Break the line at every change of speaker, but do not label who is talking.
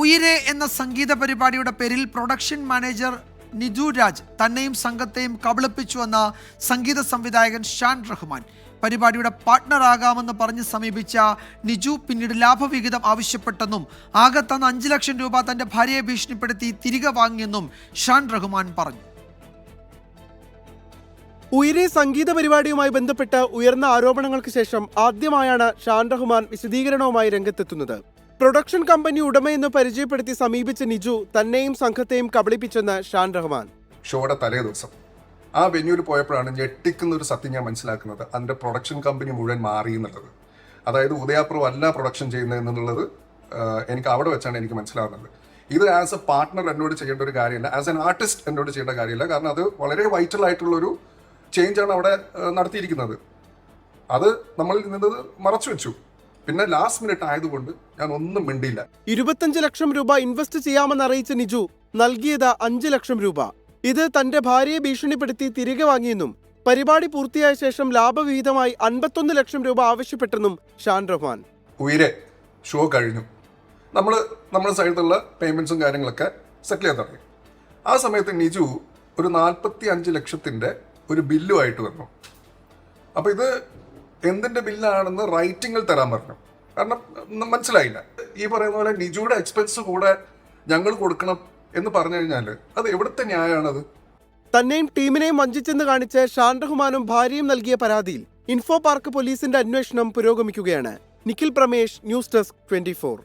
ഉയിരെ എന്ന സംഗീത പരിപാടിയുടെ പേരിൽ പ്രൊഡക്ഷൻ മാനേജർ നിജു രാജ് തന്നെയും സംഘത്തെയും കബളിപ്പിച്ചുവെന്ന സംഗീത സംവിധായകൻ ഷാൻ റഹ്മാൻ. പരിപാടിയുടെ പാർട്ട്ണറാകാമെന്ന് പറഞ്ഞ് സമീപിച്ച നിജു പിന്നീട് ലാഭവിഹിതം ആവശ്യപ്പെട്ടെന്നും ആകെ തന്ന 5 ലക്ഷം രൂപ തന്റെ ഭാര്യയെ ഭീഷണിപ്പെടുത്തി തിരികെ വാങ്ങിയെന്നും ഷാൻ റഹ്മാൻ പറഞ്ഞു.
ഉയിരെ സംഗീത പരിപാടിയുമായി ബന്ധപ്പെട്ട് ഉയർന്ന ആരോപണങ്ങൾക്ക് ശേഷം ആദ്യമായാണ് ഷാൻ റഹ്മാൻ വിശദീകരണവുമായി രംഗത്തെത്തുന്നത്. പ്രൊഡക്ഷൻ കമ്പനി ഉടമയെന്ന് പരിചയപ്പെടുത്തി സമീപിച്ച നിജു തന്നെയും സംഘത്തെയും കബളിപ്പിച്ചെന്ന് ഷാൻ റഹ്മാൻ.
ഷോയുടെ തലേ ദിവസം ആ വെന്യൂവിൽ പോയപ്പോഴാണ് ഞെട്ടിക്കുന്ന ഒരു സത്യം ഞാൻ മനസ്സിലാക്കുന്നത്. അതിന്റെ പ്രൊഡക്ഷൻ കമ്പനി മുഴുവൻ മാറി എന്നുള്ളത്. അതായത് ഉദയാപ്രോ അല്ല പ്രൊഡക്ഷൻ ചെയ്യുന്നത് എന്നുള്ളത് എനിക്ക് അവിടെ വെച്ചാണ് എനിക്ക് മനസ്സിലാവുന്നത്. ഇത് ആസ് എ പാർട്ട്ണർ എന്നോട് ചെയ്യേണ്ട ഒരു കാര്യമല്ല, ആസ് എൻ ആർട്ടിസ്റ്റ് എന്നോട് ചെയ്യേണ്ട കാര്യമല്ല. കാരണം അത് വളരെ വൈറ്റൽ ആയിട്ടുള്ളൊരു ചേഞ്ചാണ് അവിടെ നടത്തിയിരിക്കുന്നത്. അത് നമ്മളിൽ നിന്നത് മറച്ചു വെച്ചു. പിന്നെ ലാസ്റ്റ് മിനിറ്റ് ആയതുകൊണ്ട് ഞാൻ ഒന്നും മിണ്ടിയില്ല.
25 ലക്ഷം രൂപ ഇൻവെസ്റ്റ് ചെയ്യാമെന്ന് അറിയിച്ച നിജു നൽകിയത് 5 ലക്ഷം രൂപ. ഇത് തന്റെ ഭാര്യയെ ഭീഷണിപ്പെടുത്തി തിരികെ വാങ്ങിയെന്നും പരിപാടി പൂർത്തിയായ ശേഷം ലാഭവിഹിതമായി 51 ലക്ഷം രൂപ ആവശ്യപ്പെട്ടെന്നും ഷാൻ റഹ്മാൻ.
ഉയിരെ ഷോ കഴിഞ്ഞു. നമ്മുടെ സൈഡിലുള്ള പേയ്മെന്റ്സും കാര്യങ്ങളൊക്കെ സെറ്റിൽ ചെയ്യാൻ തുടങ്ങി. ആ സമയത്ത് നിജു ഒരു 45 ലക്ഷത്തിന്റെ ഒരു ബില്ലുമായിട്ട് വന്നു. അപ്പൊ ഇത് എന്തിന്റെ ബില്ലാണെന്ന് റൈറ്റിംഗിൽ തരാൻ പറഞ്ഞു. കാരണം മനസ്സിലായില്ല. ഈ പറയുന്ന പോലെ നിജുയുടെ എക്സ്പെൻസ് കൂടെ ഞങ്ങൾ കൊടുക്കണം എന്ന് പറഞ്ഞു കഴിഞ്ഞാൽ അത് എവിടുത്തെ ന്യായമാണത്?
തന്നെയും ടീമിനെയും വഞ്ചിച്ചെന്ന് കാണിച്ച് ഷാൻ റഹ്മാനും ഭാര്യയും നൽകിയ പരാതിയിൽ ഇൻഫോ പാർക്ക് പോലീസിന്റെ അന്വേഷണം പുരോഗമിക്കുകയാണ്. Nikhil Pramesh, news desk 24.